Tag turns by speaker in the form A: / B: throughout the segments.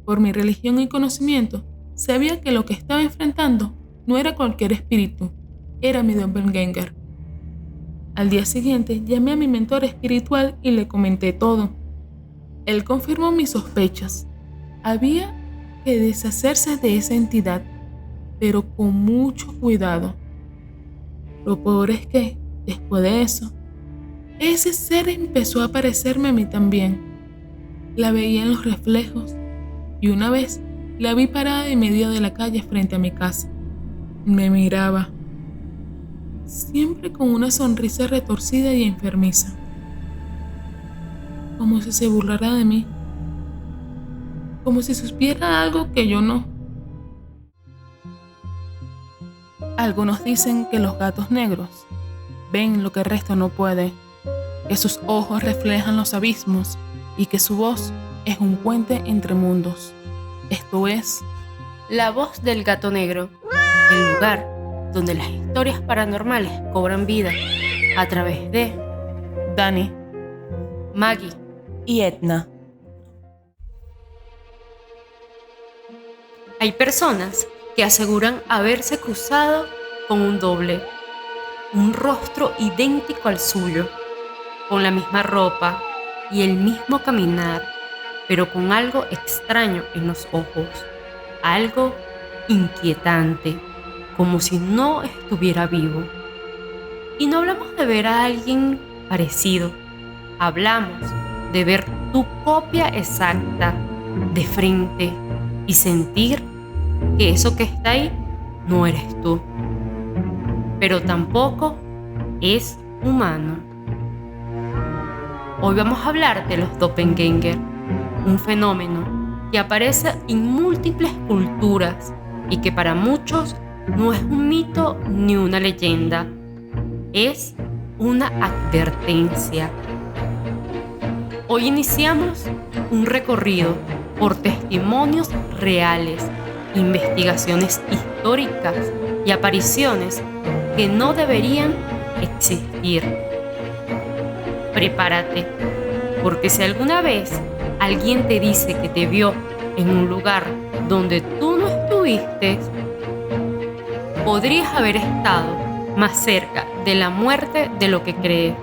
A: Por mi religión y conocimiento, sabía que lo que estaba enfrentando no era cualquier espíritu, era mi doppelganger. Al día siguiente llamé a mi mentor espiritual y le comenté todo. Él confirmó mis sospechas. Había que deshacerse de esa entidad, pero con mucho cuidado. Lo peor es que, después de eso, ese ser empezó a aparecerme a mí también. La veía en los reflejos y una vez la vi parada en medio de la calle frente a mi casa. Me miraba, siempre con una sonrisa retorcida y enfermiza, como si se burlara de mí, como si supiera algo que yo no. Algunos dicen que los gatos negros ven lo que el resto no puede, que sus ojos reflejan los abismos y que su voz es un puente entre mundos. Esto es
B: La Voz del Gato Negro, el lugar donde las historias paranormales cobran vida a través de
A: Dani,
B: Maggie
C: y Edna.
B: Hay personas que aseguran haberse cruzado con un doble, un rostro idéntico al suyo, con la misma ropa y el mismo caminar, pero con algo extraño en los ojos, algo inquietante, como si no estuviera vivo. Y no hablamos de ver a alguien parecido, hablamos de ver tu copia exacta de frente y sentir que eso que está ahí no eres tú, pero tampoco es humano. Hoy vamos a hablar de los doppelganger, un fenómeno que aparece en múltiples culturas y que para muchos no es un mito ni una leyenda, es una advertencia. Hoy iniciamos un recorrido por testimonios reales, investigaciones históricas y apariciones que no deberían existir. Prepárate, porque si alguna vez alguien te dice que te vio en un lugar donde tú no estuviste, podrías haber estado más cerca de la muerte de lo que crees.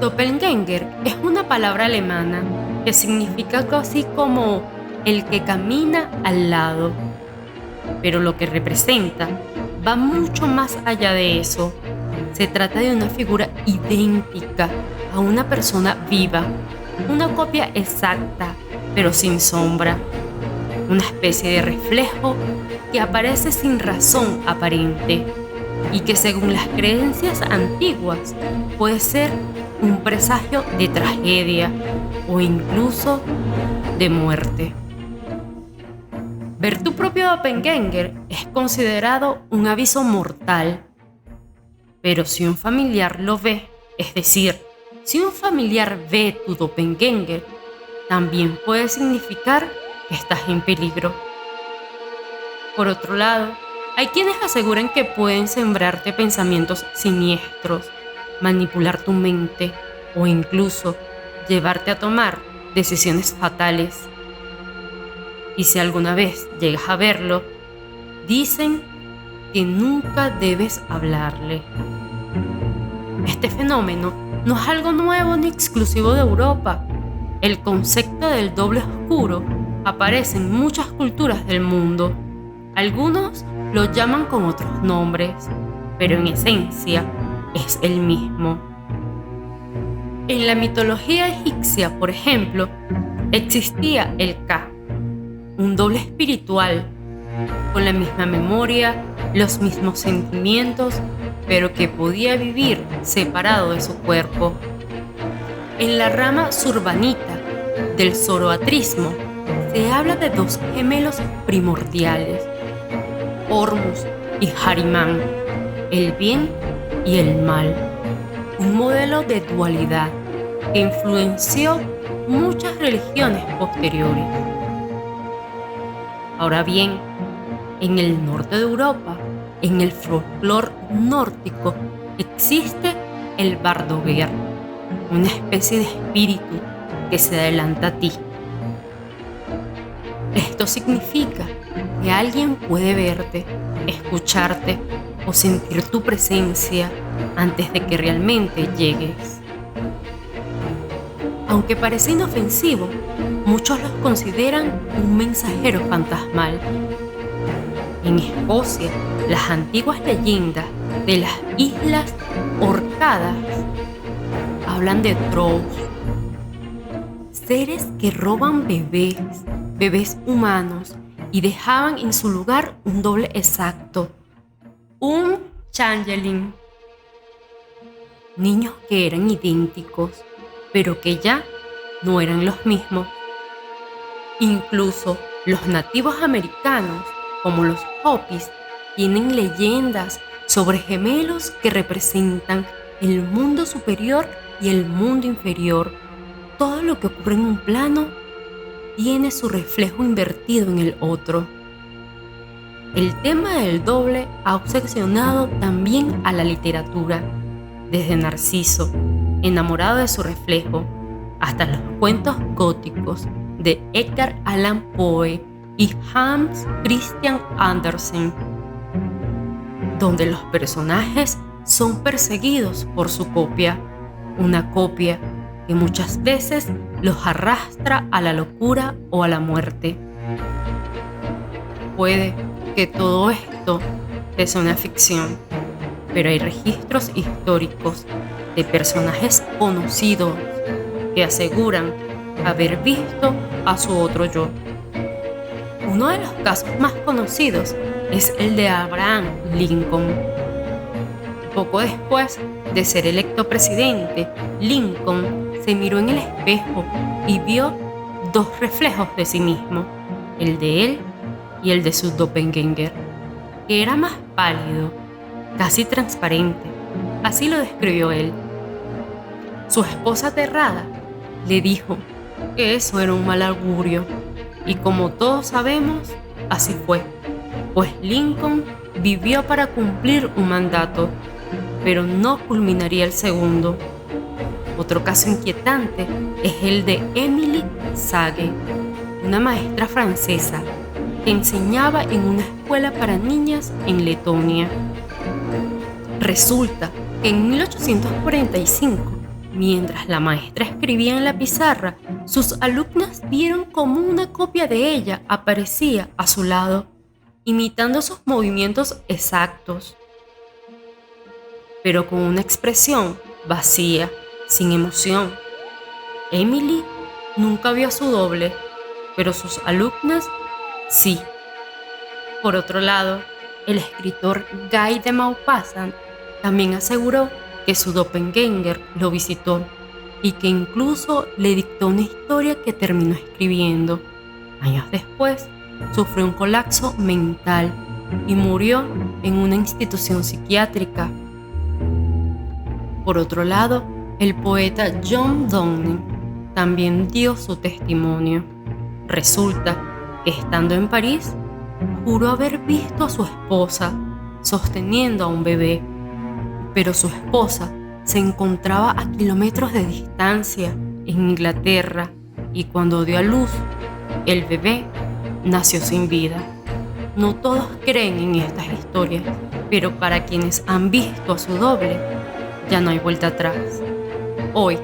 B: Doppelganger es una palabra alemana que significa algo así como el que camina al lado. Pero lo que representa va mucho más allá de eso. Se trata de una figura idéntica a una persona viva, una copia exacta, pero sin sombra. Una especie de reflejo que aparece sin razón aparente y que según las creencias antiguas puede ser un presagio de tragedia o incluso de muerte. Ver tu propio doppelganger es considerado un aviso mortal, pero si un familiar lo ve, es decir, si un familiar ve tu doppelganger, también puede significar que estás en peligro. Por otro lado, hay quienes aseguran que pueden sembrarte pensamientos siniestros, manipular tu mente o incluso llevarte a tomar decisiones fatales. Y si alguna vez llegas a verlo, dicen que nunca debes hablarle. Este fenómeno no es algo nuevo ni exclusivo de Europa. El concepto del doble oscuro aparece en muchas culturas del mundo. Algunos lo llaman con otros nombres, pero en esencia es el mismo. En la mitología egipcia, por ejemplo, existía el Ka, un doble espiritual, con la misma memoria, los mismos sentimientos, pero que podía vivir separado de su cuerpo. En la rama surbanita del zoroastrismo se habla de dos gemelos primordiales, Hormuz y Harimán, el bien y el mal, un modelo de dualidad que influenció muchas religiones posteriores. Ahora bien, en el norte de Europa, en el folclore nórdico, existe el Bardover, una especie de espíritu que se adelanta a ti. Esto significa que alguien puede verte, escucharte o sentir tu presencia antes de que realmente llegues. Aunque parece inofensivo, muchos los consideran un mensajero fantasmal. En Escocia, las antiguas leyendas de las Islas Orcadas hablan de trolls, seres que roban bebés humanos, y dejaban en su lugar un doble exacto, un changeling. Niños que eran idénticos, pero que ya no eran los mismos. Incluso los nativos americanos, como los Hopis, tienen leyendas sobre gemelos que representan el mundo superior y el mundo inferior. Todo lo que ocurre en un plano tiene su reflejo invertido en el otro. El tema del doble ha obsesionado también a la literatura, desde Narciso, enamorado de su reflejo, hasta los cuentos góticos de Edgar Allan Poe y Hans Christian Andersen, donde los personajes son perseguidos por su copia, una copia que muchas veces los arrastra a la locura o a la muerte. Puede que todo esto sea una ficción, pero hay registros históricos de personajes conocidos que aseguran haber visto a su otro yo. Uno de los casos más conocidos es el de Abraham Lincoln. Poco después de ser electo presidente, Lincoln se miró en el espejo y vio dos reflejos de sí mismo, el de él y el de su doppelganger, que era más pálido, casi transparente. Así lo describió él. Su esposa aterrada le dijo que eso era un mal augurio, y como todos sabemos, así fue, pues Lincoln vivió para cumplir un mandato, pero no culminaría el segundo. Otro caso inquietante es el de Émilie Sage, una maestra francesa que enseñaba en una escuela para niñas en Letonia. Resulta que en 1845, mientras la maestra escribía en la pizarra, sus alumnas vieron cómo una copia de ella aparecía a su lado, imitando sus movimientos exactos, pero con una expresión vacía, sin emoción. Emily nunca vio a su doble, pero sus alumnas sí. Por otro lado, el escritor Guy de Maupassant también aseguró que su doppelganger lo visitó y que incluso le dictó una historia que terminó escribiendo. Años después, sufrió un colapso mental y murió en una institución psiquiátrica. Por otro lado, el poeta John Donne también dio su testimonio. Resulta que estando en París, juró haber visto a su esposa sosteniendo a un bebé, pero su esposa se encontraba a kilómetros de distancia en Inglaterra, y cuando dio a luz, el bebé nació sin vida. No todos creen en estas historias, pero para quienes han visto a su doble, ya no hay vuelta atrás. Hoy,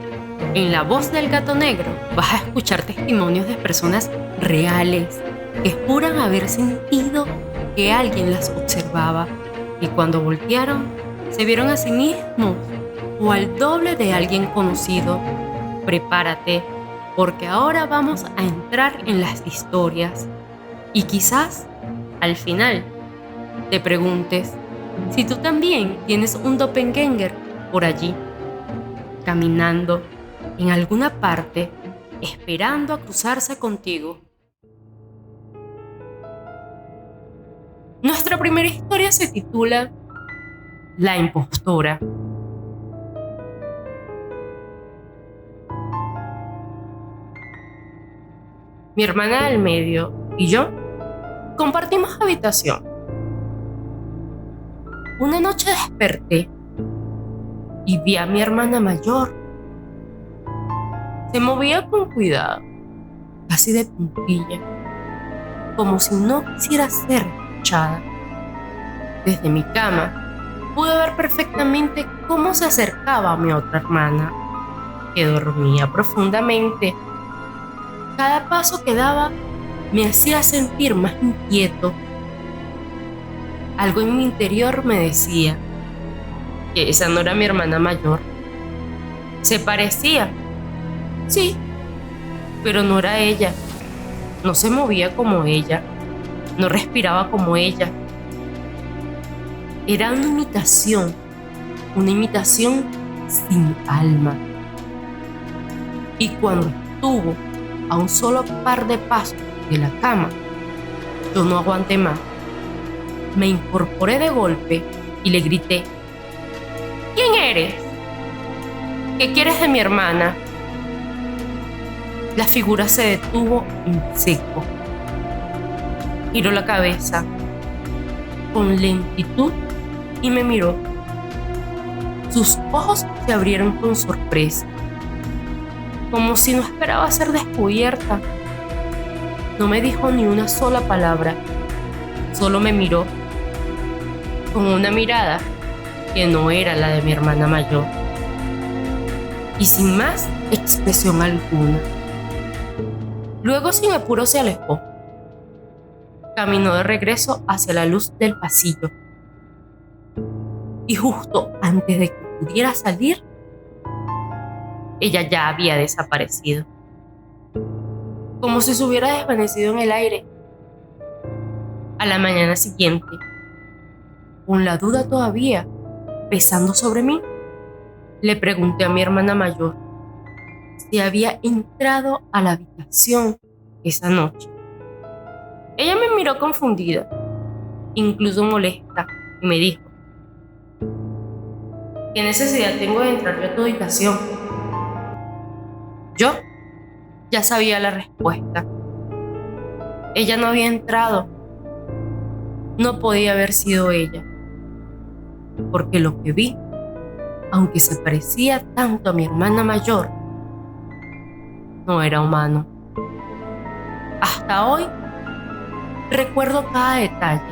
B: en La Voz del Gato Negro, vas a escuchar testimonios de personas reales que juran haber sentido que alguien las observaba, y cuando voltearon, se vieron a sí mismos o al doble de alguien conocido. Prepárate, porque ahora vamos a entrar en las historias, y quizás, al final, te preguntes si tú también tienes un doppelganger por allí, caminando en alguna parte, esperando a cruzarse contigo. Nuestra primera historia se titula La impostora. Mi hermana del medio y yo compartimos habitación. Una noche desperté y vi a mi hermana mayor Se movía con cuidado, casi de puntilla, como si no quisiera ser escuchada. Desde mi cama pude ver perfectamente cómo se acercaba a mi otra hermana, que dormía profundamente. Cada paso que daba me hacía sentir más inquieto. Algo en mi interior me decía que esa no era mi hermana mayor. Se parecía, sí, pero no era ella. No se movía como ella, no respiraba como ella. Era una imitación sin alma. Y cuando estuvo a un solo par de pasos de la cama, yo no aguanté más. Me incorporé de golpe y le grité: ¿Quién eres? ¿Qué quieres de mi hermana? La figura se detuvo en seco. Giró la cabeza con lentitud y me miró. Sus ojos se abrieron con sorpresa, como si no esperaba ser descubierta. No me dijo ni una sola palabra, solo me miró con una mirada que no era la de mi hermana mayor, y sin más expresión alguna. Luego sin apuro se alejó. Caminó de regreso hacia la luz del pasillo, y justo antes de que pudiera salir, ella ya había desaparecido, como si se hubiera desvanecido en el aire. A la mañana siguiente, con la duda todavía pesando sobre mí, le pregunté a mi hermana mayor si había entrado a la habitación esa noche. Ella me miró confundida, incluso molesta, y me dijo: ¿Qué necesidad tengo de entrar yo a tu habitación? Yo ya sabía la respuesta. Ella no había entrado. No podía haber sido ella, porque lo que vi, aunque se parecía tanto a mi hermana mayor, no era humano. Hasta hoy recuerdo cada detalle.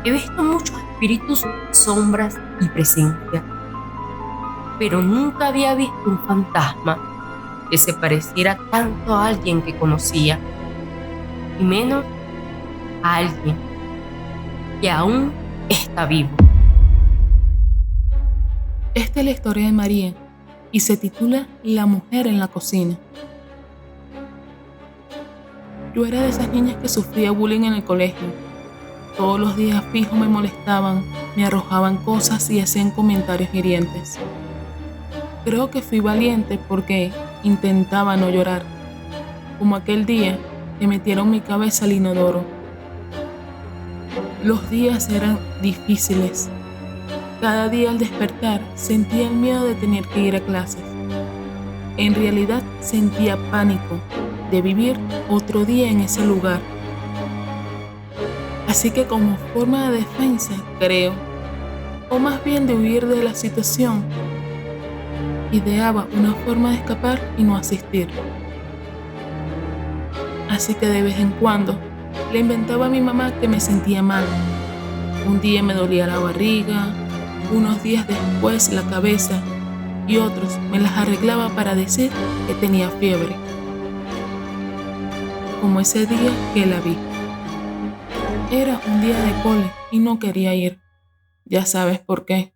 B: He visto muchos espíritus, sombras y presencia, pero nunca había visto un fantasma que se pareciera tanto a alguien que conocía, y menos a alguien que aún está vivo.
A: Esta es la historia de María y se titula La mujer en la cocina. Yo era de esas niñas que sufría bullying en el colegio. Todos los días fijo me molestaban, me arrojaban cosas y hacían comentarios hirientes. Creo que fui valiente porque intentaba no llorar, como aquel día que metieron mi cabeza al inodoro. Los días eran difíciles. Cada día al despertar sentía el miedo de tener que ir a clases. En realidad sentía pánico de vivir otro día en ese lugar. Así que como forma de defensa, creo, o más bien de huir de la situación, ideaba una forma de escapar y no asistir. Así que de vez en cuando le inventaba a mi mamá que me sentía mal. Un día me dolía la barriga, unos días después la cabeza, y otros me las arreglaba para decir que tenía fiebre. Como ese día que la vi. Era un día de cole y no quería ir. Ya sabes por qué.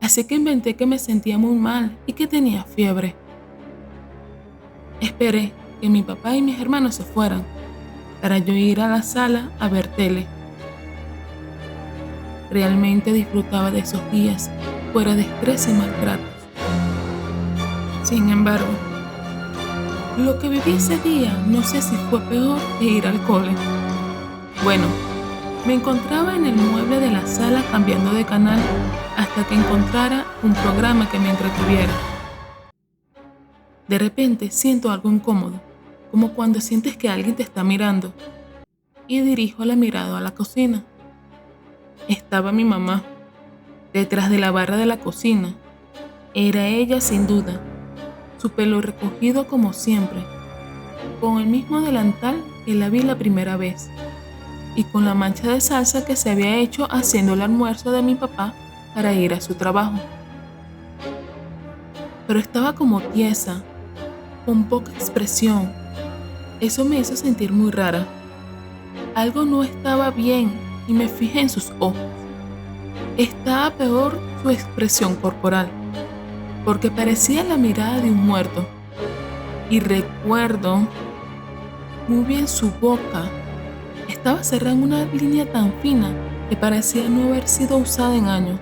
A: Así que inventé que me sentía muy mal y que tenía fiebre. Esperé que mi papá y mis hermanos se fueran para yo ir a la sala a ver tele. Realmente disfrutaba de esos días fuera de estrés y maltratos. Sin embargo, lo que viví ese día no sé si fue peor que ir al cole. Bueno, me encontraba en el mueble de la sala cambiando de canal hasta que encontrara un programa que me entretuviera. De repente siento algo incómodo, como cuando sientes que alguien te está mirando, y dirijo la mirada a la cocina. Estaba mi mamá, detrás de la barra de la cocina. Era ella sin duda. su pelo recogido como siempre, con el mismo delantal que la vi la primera vez, y con la mancha de salsa que se había hecho haciendo el almuerzo de mi papá para ir a su trabajo. Pero estaba como tiesa, con poca expresión. Eso me hizo sentir muy rara. Algo no estaba bien y me fijé en sus ojos. Estaba peor su expresión corporal, porque parecía la mirada de un muerto. Y recuerdo muy bien su boca. Estaba cerrada en una línea tan fina que parecía no haber sido usada en años.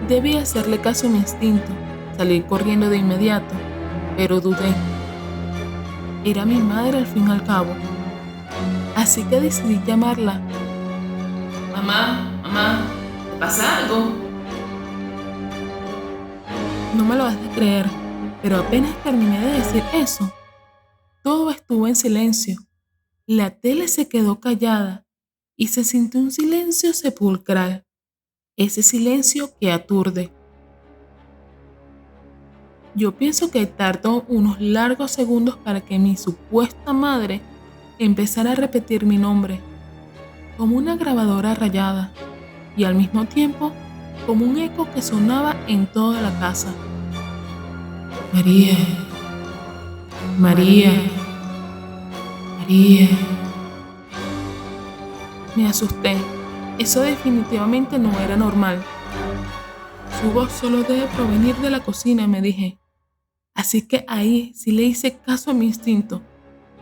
A: Debí hacerle caso a mi instinto, salir corriendo de inmediato, pero dudé. Era mi madre al fin y al cabo. Así que decidí llamarla. Mamá, ¿te pasa algo? No me lo vas a creer, pero apenas terminé de decir eso, todo estuvo en silencio. La tele se quedó callada y se sintió un silencio sepulcral, ese silencio que aturde. Yo pienso que tardó unos largos segundos para que mi supuesta madre empezara a repetir mi nombre, como una grabadora rayada, y al mismo tiempo como un eco que sonaba en toda la casa. María, María, María. Me asusté. Eso definitivamente no era normal. Su voz solo debe provenir de la cocina, me dije. Así que ahí sí le hice caso a mi instinto.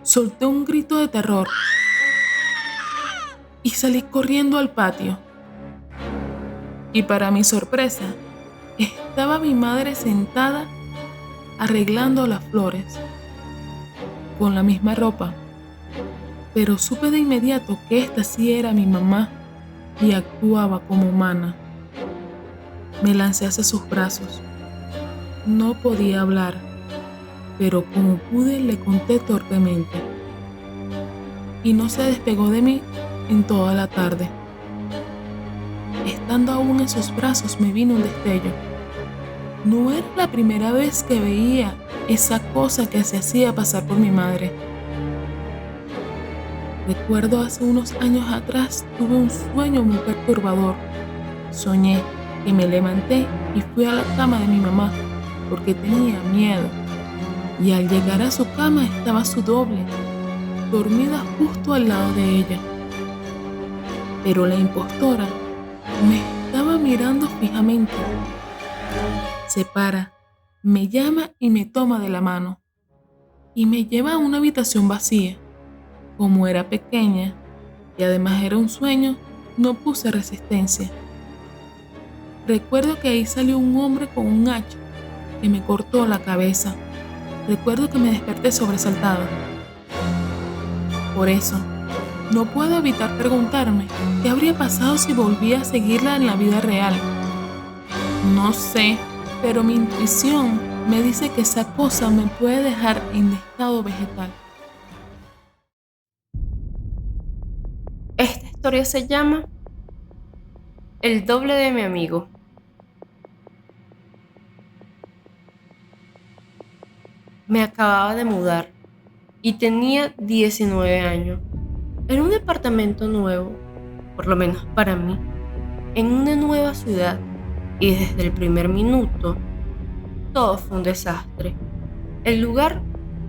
A: Solté un grito de terror y salí corriendo al patio. Y para mi sorpresa, estaba mi madre sentada arreglando las flores, con la misma ropa. Pero supe de inmediato que esta sí era mi mamá y actuaba como humana. Me lancé hacia sus brazos. No podía hablar, pero como pude le conté torpemente. Y no se despegó de mí en toda la tarde. Estando aún en sus brazos me vino un destello. No era la primera vez que veía esa cosa que se hacía pasar por mi madre. Recuerdo hace unos años atrás tuve un sueño muy perturbador. Soñé que me levanté y fui a la cama de mi mamá porque tenía miedo. Y al llegar a su cama estaba su doble, dormida justo al lado de ella. Pero la impostora me estaba mirando fijamente. Se para, me llama y me toma de la mano. Y me lleva a una habitación vacía. Como era pequeña y además era un sueño, no puse resistencia. Recuerdo que ahí salió un hombre con un hacha que me cortó la cabeza. Recuerdo que me desperté sobresaltada. Por eso, no puedo evitar preguntarme qué habría pasado si volvía a seguirla en la vida real. No sé, pero mi intuición me dice que esa cosa me puede dejar en estado vegetal.
B: Esta historia se llama El doble de mi amigo. Me acababa de mudar y tenía 19 años. Era un departamento nuevo, por lo menos para mí, en una nueva ciudad, y desde el primer minuto todo fue un desastre. El lugar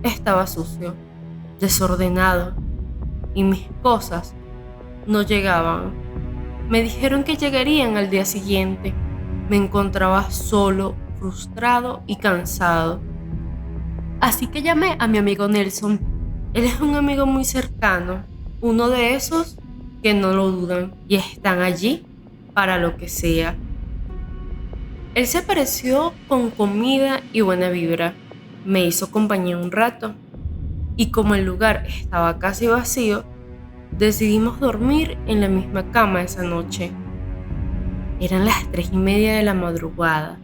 B: estaba sucio, desordenado, y mis cosas no llegaban. Me dijeron que llegarían al día siguiente. Me encontraba solo, frustrado y cansado. Así que llamé a mi amigo Nelson. Él es un amigo muy cercano, uno de esos que no lo dudan y están allí para lo que sea. Él se apareció con comida y buena vibra. Me hizo compañía un rato. Y como el lugar estaba casi vacío, decidimos dormir en la misma cama esa noche. Eran las 3:30 de la madrugada.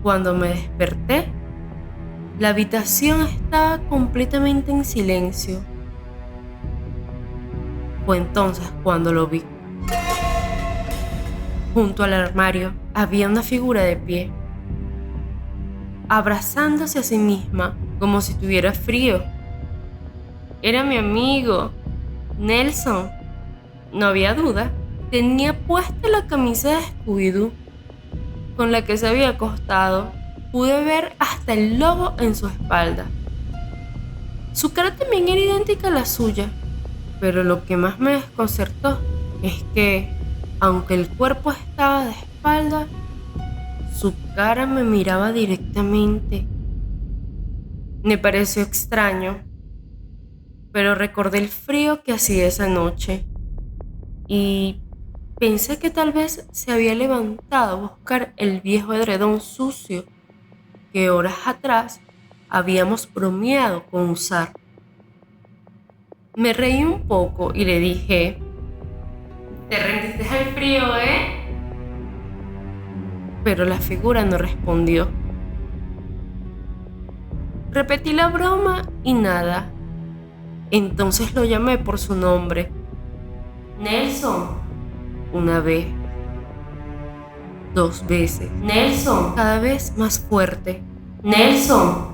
B: Cuando me desperté, la habitación estaba completamente en silencio. Fue entonces cuando lo vi. Junto al armario había una figura de pie. abrazándose a sí misma como si tuviera frío. Era mi amigo, Nelson. No había duda. Tenía puesta la camisa de Scooby-Doo con la que se había acostado. Pude ver hasta el logo en su espalda. Su cara también era idéntica a la suya, pero lo que más me desconcertó es que, aunque el cuerpo estaba de espalda, su cara me miraba directamente. Me pareció extraño, pero recordé el frío que hacía esa noche y pensé que tal vez se había levantado a buscar el viejo edredón sucio que horas atrás habíamos bromeado con usar. Me reí un poco y le dije: «¿Te rendiste al frío, Pero la figura no respondió. Repetí la broma y nada. Entonces lo llamé por su nombre. «Nelson». Una vez. 2 veces. «Nelson». Cada vez más fuerte. «Nelson».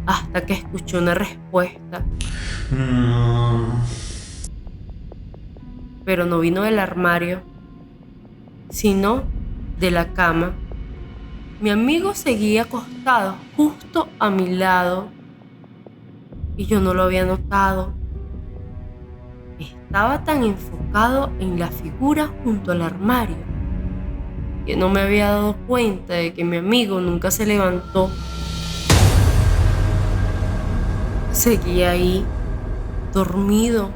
B: Hasta que escuché una respuesta. Pero no vino del armario, sino de la cama. Mi amigo seguía acostado justo a mi lado y yo no lo había notado. Estaba tan enfocado en la figura junto al armario que no me había dado cuenta de que mi amigo nunca se levantó. Seguía ahí, dormido,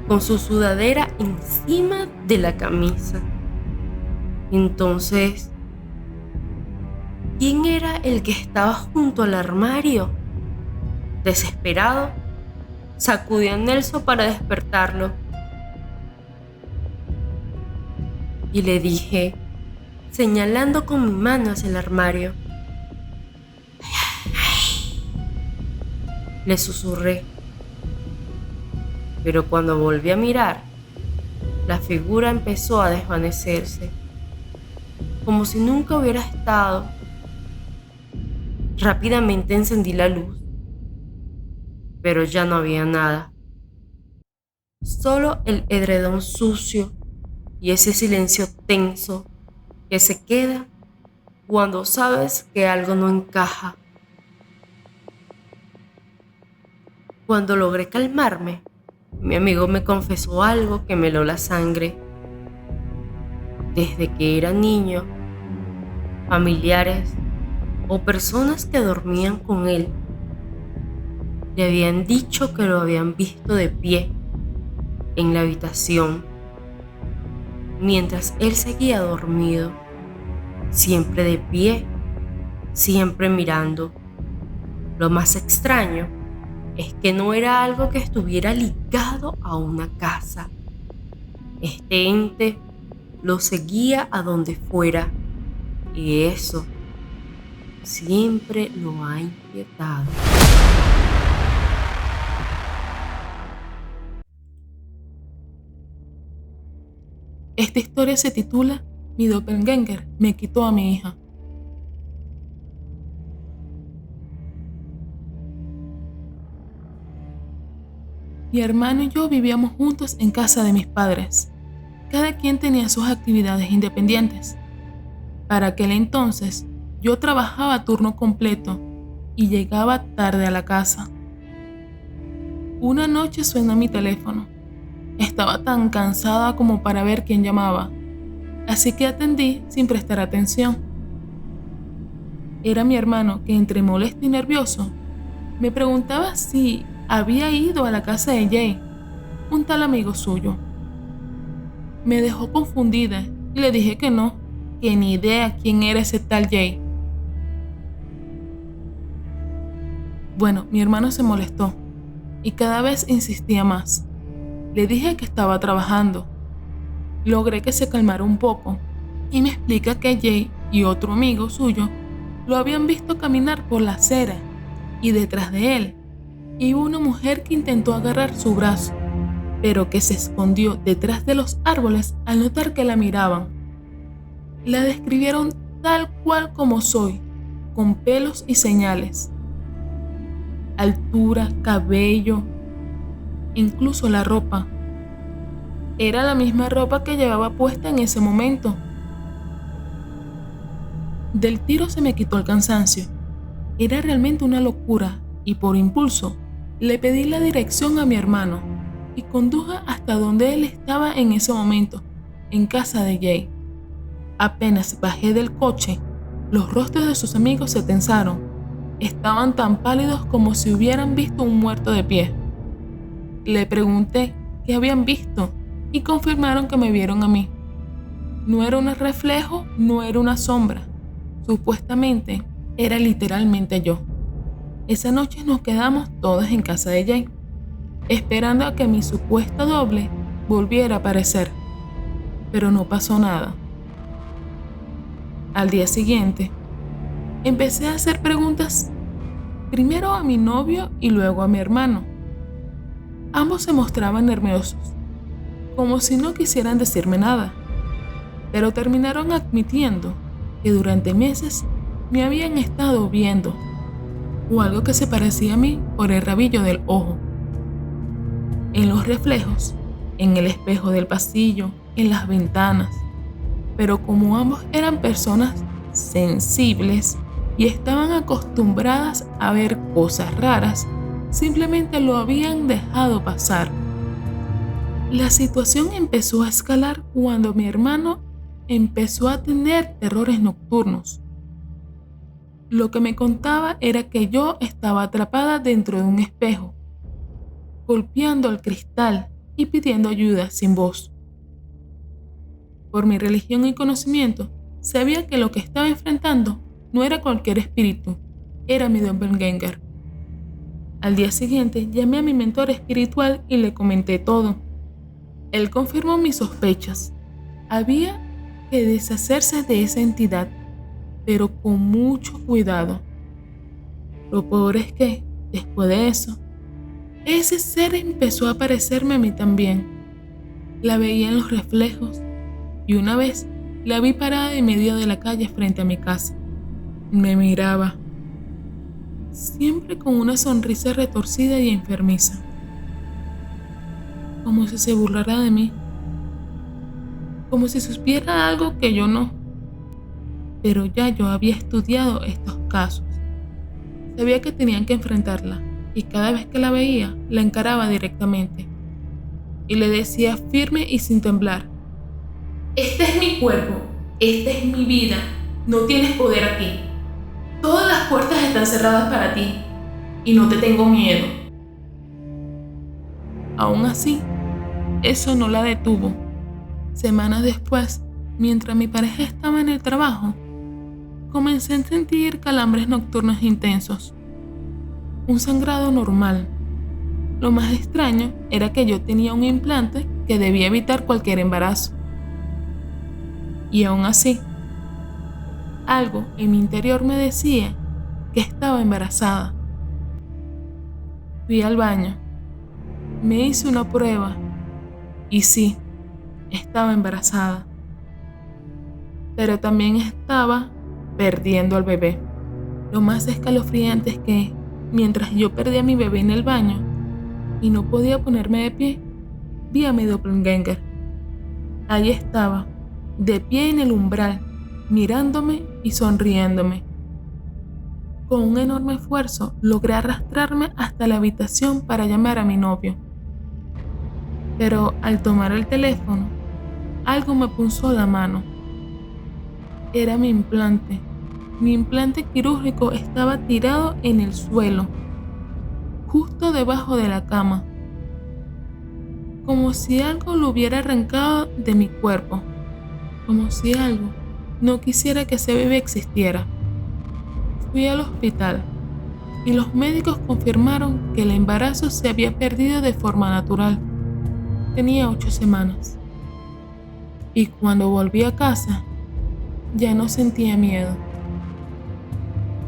B: con su sudadera encima de la camisa. Entonces, ¿quién era el que estaba junto al armario? Desesperado, sacudí a Nelson para despertarlo y le dije, señalando con mi mano hacia el armario. Le susurré, pero cuando volví a mirar, la figura empezó a desvanecerse, como si nunca hubiera estado. Rápidamente encendí la luz, pero ya no había nada. Solo el edredón sucio y ese silencio tenso que se queda cuando sabes que algo no encaja. Cuando logré calmarme, mi amigo me confesó algo que me heló la sangre. Desde que era niño, familiares o personas que dormían con él le habían dicho que lo habían visto de pie en la habitación mientras él seguía dormido, siempre de pie, siempre mirando. Lo más extraño es que no era algo que estuviera ligado a una casa. Este ente lo seguía a donde fuera y eso siempre lo ha inquietado.
A: Esta historia se titula Mi doppelganger me quitó a mi hija. Mi hermano y yo vivíamos juntos en casa de mis padres. Cada quien tenía sus actividades independientes. Para aquel entonces, yo trabajaba a turno completo y llegaba tarde a la casa. Una noche suena mi teléfono. Estaba tan cansada como para ver quién llamaba, así que atendí sin prestar atención. Era mi hermano que, entre molesto y nervioso, me preguntaba si había ido a la casa de Jay, un tal amigo suyo. Me dejó confundida y le dije que no, que ni idea quién era ese tal Jay. Bueno, mi hermano se molestó y cada vez insistía más. Le dije que estaba trabajando. Logré que se calmara un poco y me explica que Jay y otro amigo suyo lo habían visto caminar por la acera y detrás de él iba una mujer que intentó agarrar su brazo, pero que se escondió detrás de los árboles al notar que la miraban. La describieron tal cual como soy, con pelos y señales. Altura, cabello, incluso la ropa. Era la misma ropa que llevaba puesta en ese momento. Del tiro se me quitó el cansancio. Era realmente una locura y por impulso le pedí la dirección a mi hermano y conduje hasta donde él estaba en ese momento, en casa de Jay. Apenas bajé del coche, los rostros de sus amigos se tensaron. Estaban tan pálidos como si hubieran visto un muerto de pie. Le pregunté qué habían visto y confirmaron que me vieron a mí. No era un reflejo, no era una sombra. Supuestamente era literalmente yo. Esa noche nos quedamos todos en casa de Jay, esperando a que mi supuesta doble volviera a aparecer. Pero no pasó nada. Al día siguiente, empecé a hacer preguntas, primero a mi novio y luego a mi hermano. Ambos se mostraban nerviosos, como si no quisieran decirme nada, pero terminaron admitiendo que durante meses me habían estado viendo, o algo que se parecía a mí por el rabillo del ojo. En los reflejos, en el espejo del pasillo, en las ventanas. Pero como ambos eran personas sensibles y estaban acostumbradas a ver cosas raras, simplemente lo habían dejado pasar. La situación empezó a escalar cuando mi hermano empezó a tener terrores nocturnos. Lo que me contaba era que yo estaba atrapada dentro de un espejo, golpeando el cristal y pidiendo ayuda sin voz. Por mi religión y conocimiento, sabía que lo que estaba enfrentando no era cualquier espíritu, era mi doppelganger. Al día siguiente llamé a mi mentor espiritual y le comenté todo. Él confirmó mis sospechas. Había que deshacerse de esa entidad, pero con mucho cuidado. Lo peor es que, después de eso, ese ser empezó a aparecerme a mí también. La veía en los reflejos y una vez la vi parada en medio de la calle frente a mi casa. Me miraba, siempre con una sonrisa retorcida y enfermiza, como si se burlara de mí, como si supiera algo que yo no. Pero ya yo había estudiado estos casos. Sabía que tenían que enfrentarla y cada vez que la veía, la encaraba directamente y le decía firme y sin temblar: este es mi cuerpo, esta es mi vida, no tienes poder aquí. Todas las puertas están cerradas para ti y no te tengo miedo. Aún así, eso no la detuvo. Semanas después, mientras mi pareja estaba en el trabajo, comencé a sentir calambres nocturnos intensos. Un sangrado normal. Lo más extraño era que yo tenía un implante que debía evitar cualquier embarazo. Y aún así, algo en mi interior me decía que estaba embarazada. Fui al baño, me hice una prueba y sí, estaba embarazada. Pero también estaba perdiendo al bebé. Lo más escalofriante es que, mientras yo perdía a mi bebé en el baño y no podía ponerme de pie, vi a mi doppelganger. Allí estaba, de pie en el umbral, mirándome y sonriéndome. Con un enorme esfuerzo logré arrastrarme hasta la habitación para llamar a mi novio. Pero al tomar el teléfono, algo me punzó la mano. Era mi implante. Mi implante quirúrgico estaba tirado en el suelo, justo debajo de la cama, como si algo lo hubiera arrancado de mi cuerpo, como si algo no quisiera que ese bebé existiera. Fui al hospital y los médicos confirmaron que el embarazo se había perdido de forma natural. Tenía 8 semanas. Y cuando volví a casa, ya no sentía miedo.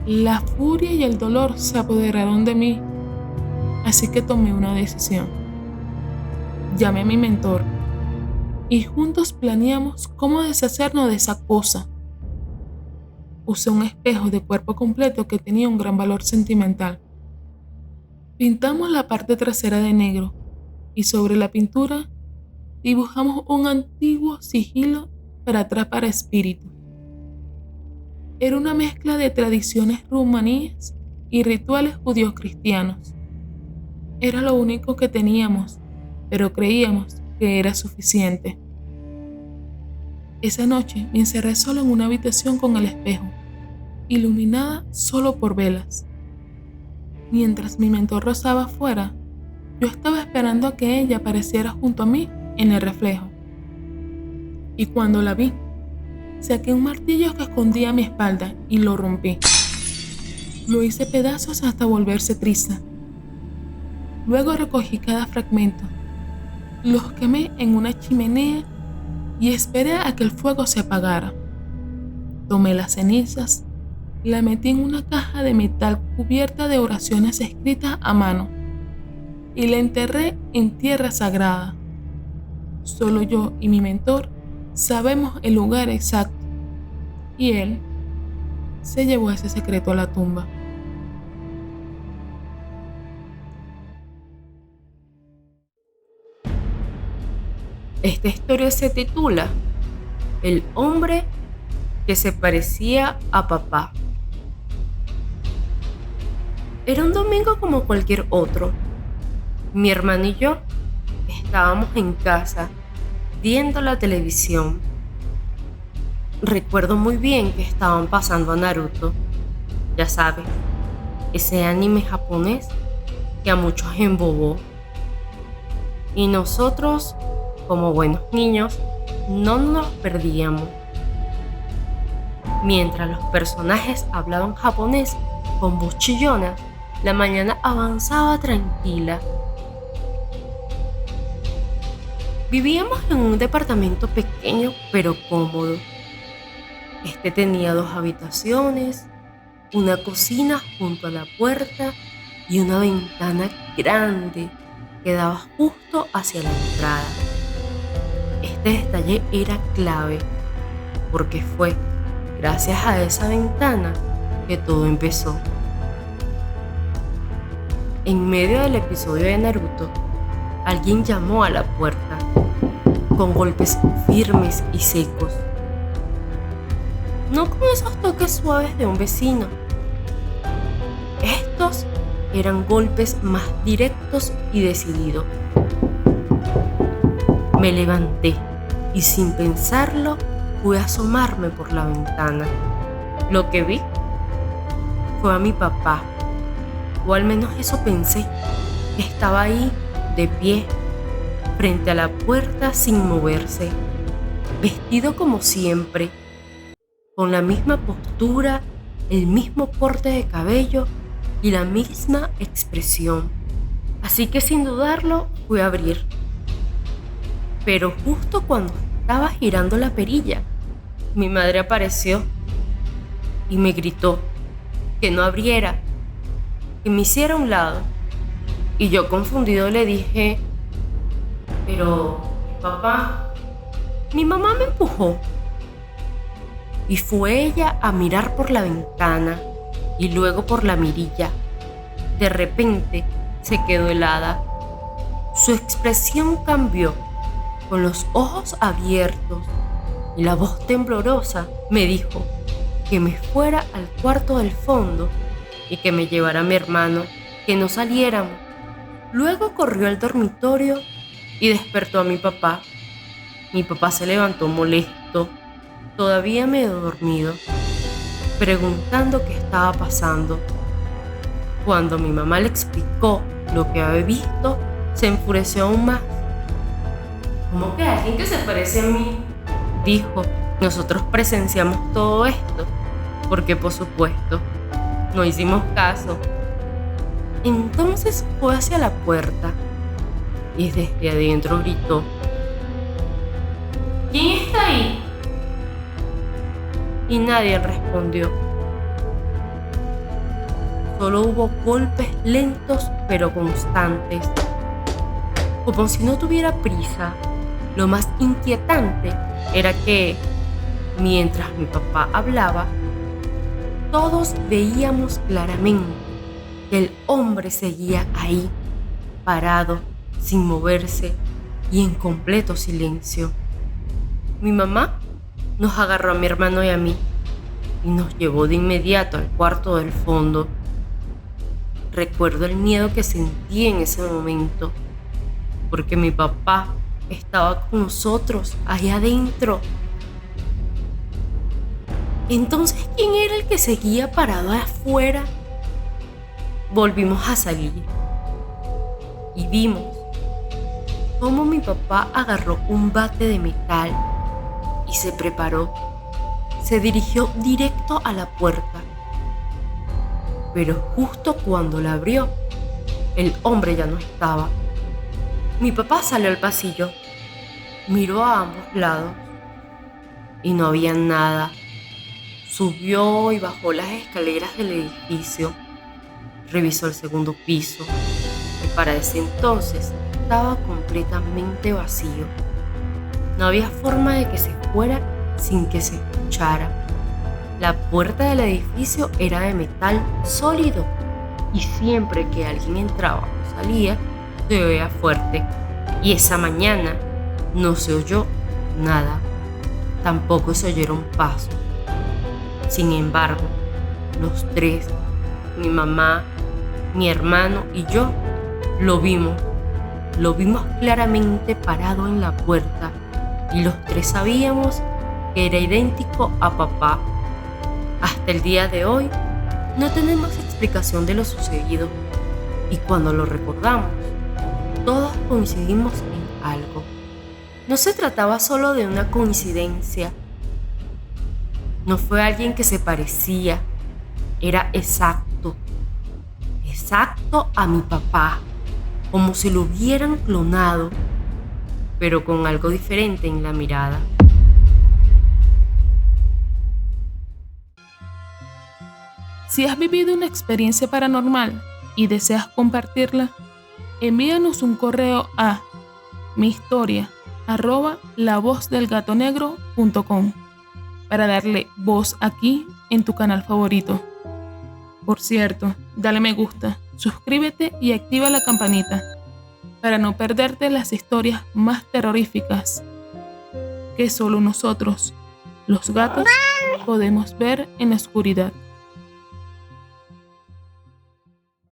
A: La furia y el dolor se apoderaron de mí, así que tomé una decisión. Llamé a mi mentor y juntos planeamos cómo deshacernos de esa cosa. usé un espejo de cuerpo completo que tenía un gran valor sentimental. Pintamos la parte trasera de negro y sobre la pintura dibujamos un antiguo sigilo para atrapar espíritus. Era una mezcla de tradiciones rumaníes y rituales judíos cristianos. Era lo único que teníamos, pero creíamos que era suficiente. Esa noche me encerré solo en una habitación con el espejo, iluminada solo por velas. Mientras mi mentor rozaba afuera, yo estaba esperando a que ella apareciera junto a mí en el reflejo. Y cuando la vi, saqué un martillo que escondía a mi espalda y lo rompí. Lo hice pedazos hasta volverse triza. Luego recogí cada fragmento, los quemé en una chimenea y esperé a que el fuego se apagara. Tomé las cenizas, la metí en una caja de metal cubierta de oraciones escritas a mano y la enterré en tierra sagrada. Solo yo y mi mentor sabemos el lugar exacto y él se llevó ese secreto a la tumba.
B: Esta historia se titula El hombre que se parecía a papá. Era un domingo como cualquier otro. Mi hermano y yo estábamos en casa viendo la televisión. Recuerdo muy bien que estaban pasando a Naruto. Ya sabes, ese anime japonés que a muchos embobó. Y nosotros, como buenos niños, no nos perdíamos. Mientras los personajes hablaban japonés con voz chillona, la mañana avanzaba tranquila. Vivíamos en un departamento pequeño pero cómodo. Este tenía 2 habitaciones, una cocina junto a la puerta y una ventana grande que daba justo hacia la entrada. Este detalle era clave porque fue gracias a esa ventana que todo empezó. En medio del episodio de Naruto, alguien llamó a la puerta con golpes firmes y secos. No con esos toques suaves de un vecino. Estos eran golpes más directos y decididos. Me levanté y sin pensarlo fui a asomarme por la ventana. Lo que vi fue a mi papá, o al menos eso pensé. Estaba ahí, de pie, frente a la puerta sin moverse, vestido como siempre, con la misma postura, el mismo corte de cabello y la misma expresión. Así que sin dudarlo fui a abrir. Pero justo cuando estaba girando la perilla, mi madre apareció y me gritó que no abriera, que me hiciera a un lado. Y yo confundido le dije: pero, papá. Mi mamá me empujó y fue ella a mirar por la ventana y luego por la mirilla. De repente se quedó helada. Su expresión cambió. Con los ojos abiertos y la voz temblorosa me dijo que me fuera al cuarto del fondo y que me llevara a mi hermano, que no saliéramos. Luego corrió al dormitorio y despertó a mi papá. Mi papá se levantó molesto, todavía medio dormido, preguntando qué estaba pasando. Cuando mi mamá le explicó lo que había visto, se enfureció aún más. ¿Cómo que alguien que se parece a mí?, dijo. Nosotros presenciamos todo esto, porque por supuesto, no hicimos caso. Entonces fue hacia la puerta y desde adentro gritó: ¿quién está ahí? Y nadie respondió. Solo hubo golpes lentos pero constantes, como si no tuviera prisa. Lo más inquietante era que, mientras mi papá hablaba, todos veíamos claramente que el hombre seguía ahí, parado, sin moverse y en completo silencio. Mi mamá nos agarró a mi hermano y a mí y nos llevó de inmediato al cuarto del fondo. Recuerdo el miedo que sentí en ese momento, porque mi papá estaba con nosotros ahí adentro. Entonces, ¿quién era el que seguía parado afuera? Volvimos a salir y vimos cómo mi papá agarró un bate de metal y se preparó. Se dirigió directo a la puerta. Pero justo cuando la abrió, el hombre ya no estaba. Mi papá salió al pasillo, miró a ambos lados y no había nada. Subió y bajó las escaleras del edificio, revisó el segundo piso, que para ese entonces estaba completamente vacío. No había forma de que se fuera sin que se escuchara. La puerta del edificio era de metal sólido y siempre que alguien entraba o salía, se oía fuerte. Y esa mañana no se oyó nada. Tampoco se oyeron pasos. Sin embargo, los tres, mi mamá, mi hermano y yo, lo vimos claramente parado en la puerta y los tres sabíamos que era idéntico a papá. Hasta el día de hoy no tenemos explicación de lo sucedido y cuando lo recordamos, todos coincidimos en algo. No se trataba solo de una coincidencia. No fue alguien que se parecía, era exacto a mi papá, como si lo hubieran clonado, pero con algo diferente en la mirada.
A: Si has vivido una experiencia paranormal y deseas compartirla, envíanos un correo a mihistoria@lavozdelgatonegro.com para darle voz aquí en tu canal favorito. Por cierto, dale me gusta, suscríbete y activa la campanita para no perderte las historias más terroríficas que solo nosotros, los gatos, podemos ver en la oscuridad.